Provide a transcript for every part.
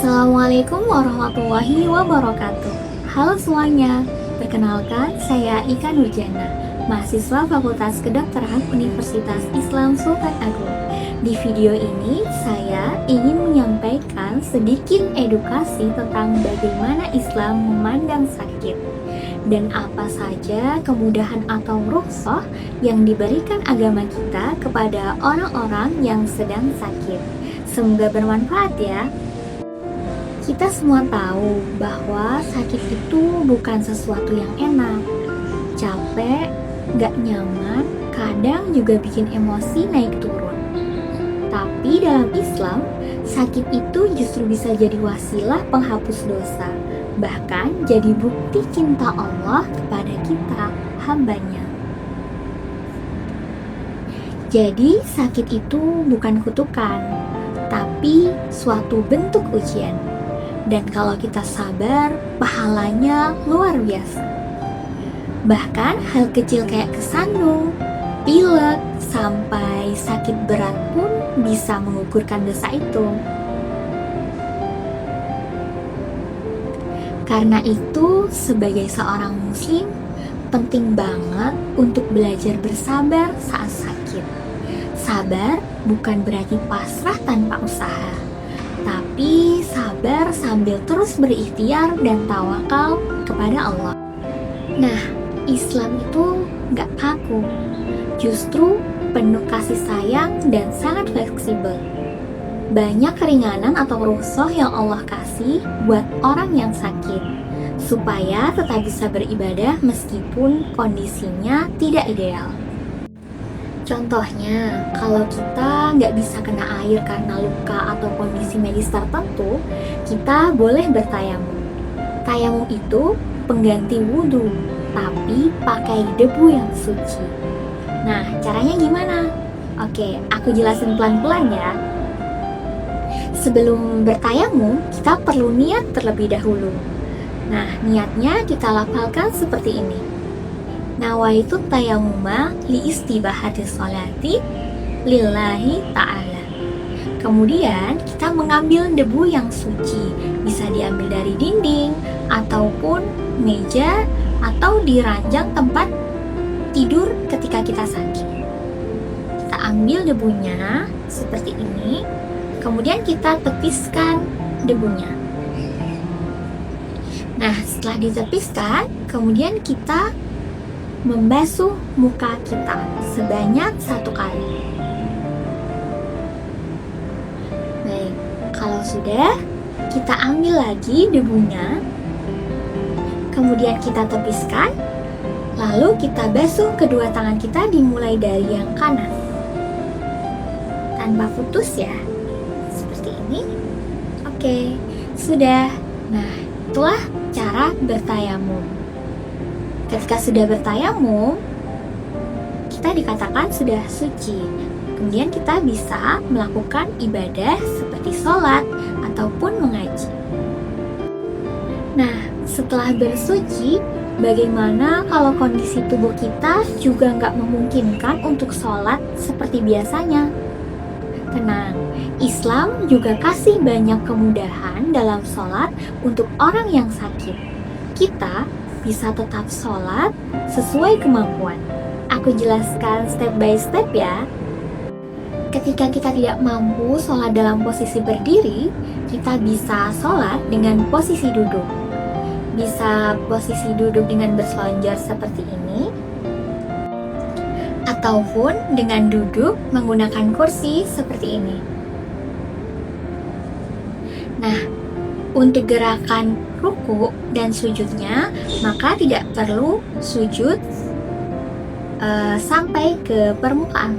Assalamualaikum warahmatullahi wabarakatuh. Halo semuanya, perkenalkan saya Ika Nurjana, mahasiswa Fakultas Kedokteran Universitas Islam Sultan Agung. Di video ini saya ingin menyampaikan sedikit edukasi tentang bagaimana Islam memandang sakit dan apa saja kemudahan atau rukhsah yang diberikan agama kita kepada orang-orang yang sedang sakit. Semoga bermanfaat ya. Kita semua tahu bahwa sakit itu bukan sesuatu yang enak. Capek, gak nyaman, kadang juga bikin emosi naik turun. Tapi dalam Islam, sakit itu justru bisa jadi wasilah penghapus dosa. Bahkan jadi bukti cinta Allah kepada kita, hambanya. Jadi sakit itu bukan kutukan, tapi suatu bentuk ujian. Dan kalau kita sabar, pahalanya luar biasa. Bahkan hal kecil kayak kesandung, pilek, sampai sakit berat pun bisa mengukurkan dosa itu. Karena itu, sebagai seorang muslim, penting banget untuk belajar bersabar saat sakit. Sabar bukan berarti pasrah tanpa usaha, tapi sabar sambil terus berikhtiar dan tawakal kepada Allah. Nah, Islam itu gak kaku, justru penuh kasih sayang dan sangat fleksibel. Banyak keringanan atau rukhsah yang Allah kasih buat orang yang sakit, supaya tetap bisa beribadah meskipun kondisinya tidak ideal. Contohnya, kalau kita nggak bisa kena air karena luka atau kondisi medis tertentu, kita boleh bertayamum. Tayamum itu pengganti wudhu, tapi pakai debu yang suci. Nah, caranya gimana? Oke, aku jelasin pelan-pelan ya. Sebelum bertayamum, kita perlu niat terlebih dahulu. Nah, niatnya kita lafalkan seperti ini. Nawaitu tayamuma li istibahati sholati lillahi ta'ala. Kemudian kita mengambil debu yang suci, bisa diambil dari dinding ataupun meja atau di ranjang tempat tidur ketika kita sakit. Kita ambil debunya seperti ini, kemudian kita tepiskan debunya. Nah, setelah ditepiskan, kemudian kita membasuh muka kita sebanyak 1 kali. Baik, kalau sudah, kita ambil lagi debunya, kemudian kita tepiskan, lalu kita basuh kedua tangan kita dimulai dari yang kanan, tanpa putus ya, seperti ini. Oke, sudah. Nah, itulah cara bertayamum. Ketika sudah bertayamum, kita dikatakan sudah suci. Kemudian kita bisa melakukan ibadah seperti sholat ataupun mengaji. Nah, setelah bersuci, bagaimana kalau kondisi tubuh kita juga nggak memungkinkan untuk sholat seperti biasanya? Tenang, Islam juga kasih banyak kemudahan dalam sholat untuk orang yang sakit. Kita bisa tetap sholat sesuai kemampuan. Aku jelaskan step by step ya. Ketika kita tidak mampu sholat dalam posisi berdiri, kita bisa sholat dengan posisi duduk. Bisa posisi duduk dengan berselonjor seperti ini, ataupun dengan duduk menggunakan kursi seperti ini. Nah, untuk gerakan ruku dan sujudnya, maka tidak perlu sujud sampai ke permukaan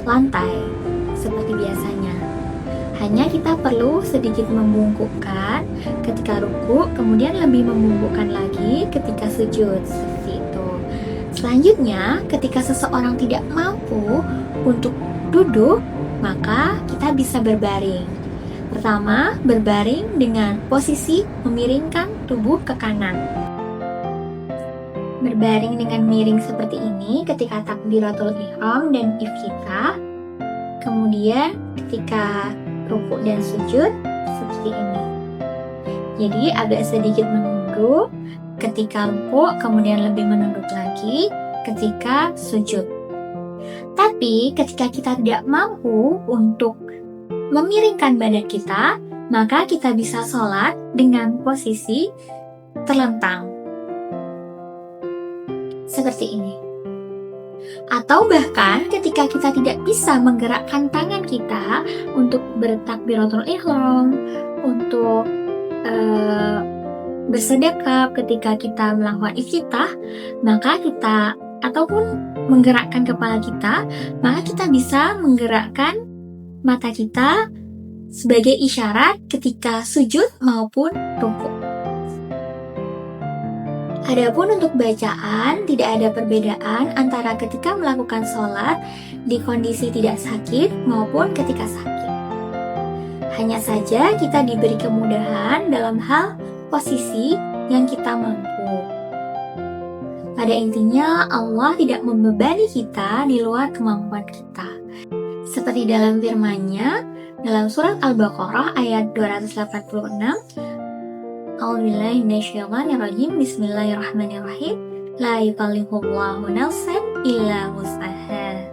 lantai seperti biasanya. Hanya kita perlu sedikit membungkukkan ketika ruku, kemudian lebih membungkukkan lagi ketika sujud, seperti itu. Selanjutnya, ketika seseorang tidak mampu untuk duduk, maka kita bisa berbaring. Pertama, berbaring dengan posisi memiringkan tubuh ke kanan. Berbaring dengan miring seperti ini ketika takbiratul ihram dan iftitah. Kemudian ketika rukuk dan sujud, seperti ini. Jadi agak sedikit menunduk ketika rukuk, kemudian lebih menunduk lagi ketika sujud. Tapi ketika kita tidak mampu untuk memiringkan badan kita, maka kita bisa sholat dengan posisi terlentang. Seperti ini. Atau bahkan ketika kita tidak bisa menggerakkan tangan kita untuk bertakbiratul ihram, untuk bersedekap ketika kita melakukan iftitah, maka kita ataupun menggerakkan kepala kita, maka kita bisa menggerakkan mata kita sebagai isyarat ketika sujud maupun rukuk. Adapun untuk bacaan, tidak ada perbedaan antara ketika melakukan sholat di kondisi tidak sakit maupun ketika sakit. Hanya saja kita diberi kemudahan dalam hal posisi yang kita mampu. Pada intinya, Allah tidak membebani kita di luar kemampuan kita. Seperti dalam firman-Nya dalam surat Al-Baqarah ayat 286, A'udzubillahi minasyaitonirrajim, Bismillahirrahmanirrahim, La yukallifullahu nafsan illa wus'aha.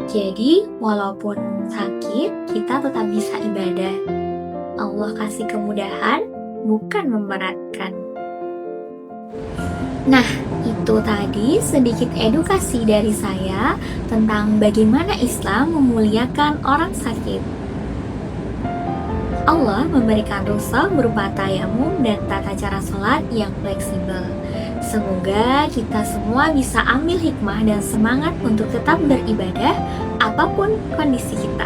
Jadi, walaupun sakit, kita tetap bisa ibadah. Allah kasih kemudahan, bukan memberatkan. Nah, itu tadi sedikit edukasi dari saya tentang bagaimana Islam memuliakan orang sakit. Allah memberikan rukhsah berupa tayamum dan tata cara sholat yang fleksibel. Semoga kita semua bisa ambil hikmah dan semangat untuk tetap beribadah apapun kondisi kita.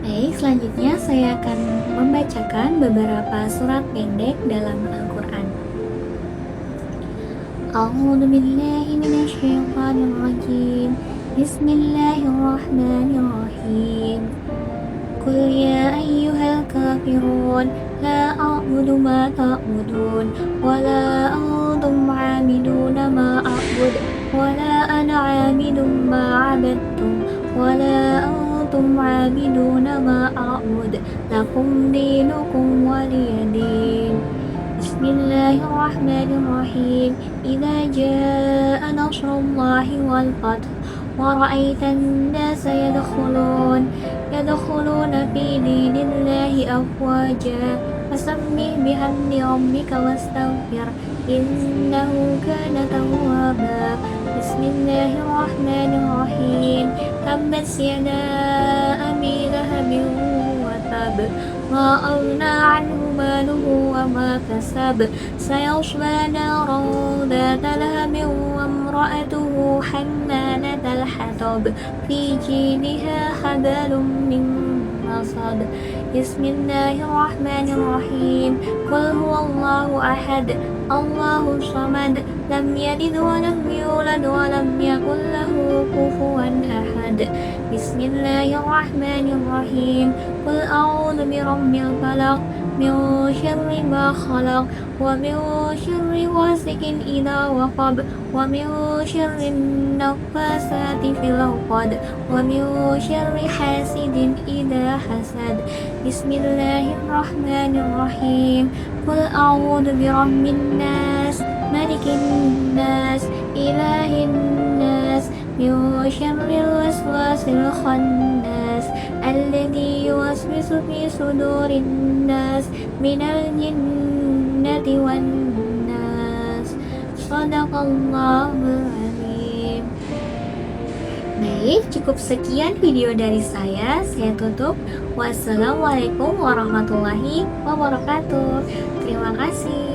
Baik, selanjutnya saya akan membacakan beberapa surat pendek dalam Al-Quran. A'udzu billahi minasyaitonir rajim. Bismillahirrahmanirrahim. Qul ya ayyuhal kafirun la a'budu ma ta'budun wa la antum 'abiduna ma a'bud wa la ana 'abidun ma 'abadtum wa la antum 'abiduna ma a'bud lakum dinukum waliyadin. Bismillahirrahmanirrahim. Idza jaa nasrullahi wal fath wa ra'aitan nasa yadkhuluna fi dinillahi afwaja fasabbih bihamdi rabbika wastaghfir innahu kana tawwaba. Bismillahirrahmanirrahim. Tabbat yada abi lahabin wa tab ma aghna anhu maluhu wa ma kasab sayasla naran dhata lahabin wa imra'atuhu hammalatal hatab fi jidha hablum min masad. Bismillahirrahmanirrahim. Qul huwallahu ahad, Allahus samad, lam yalid wa lam yulad wa lam yakul lahu kufuwan ahad. Bismillahirrahmanirrahim. Qul a'udzu birabbil falaq min syarri ma khalaq wa min syarri ghasikin idza waqab wa min syarri naffasati fil 'uqad wa min syarri hasidin idza hasad. Bismillahirrahmanirrahim. Qul a'udzu birabbin nas, malikin nas, ilahin nas, min syarril waswasil khannas alladzi yuwaswisu fi sudurin nas minal jinnati wan nas. Shadaqallahul azim. Baik, cukup sekian video dari saya tutup. Wassalamualaikum warahmatullahi wabarakatuh. Terima kasih.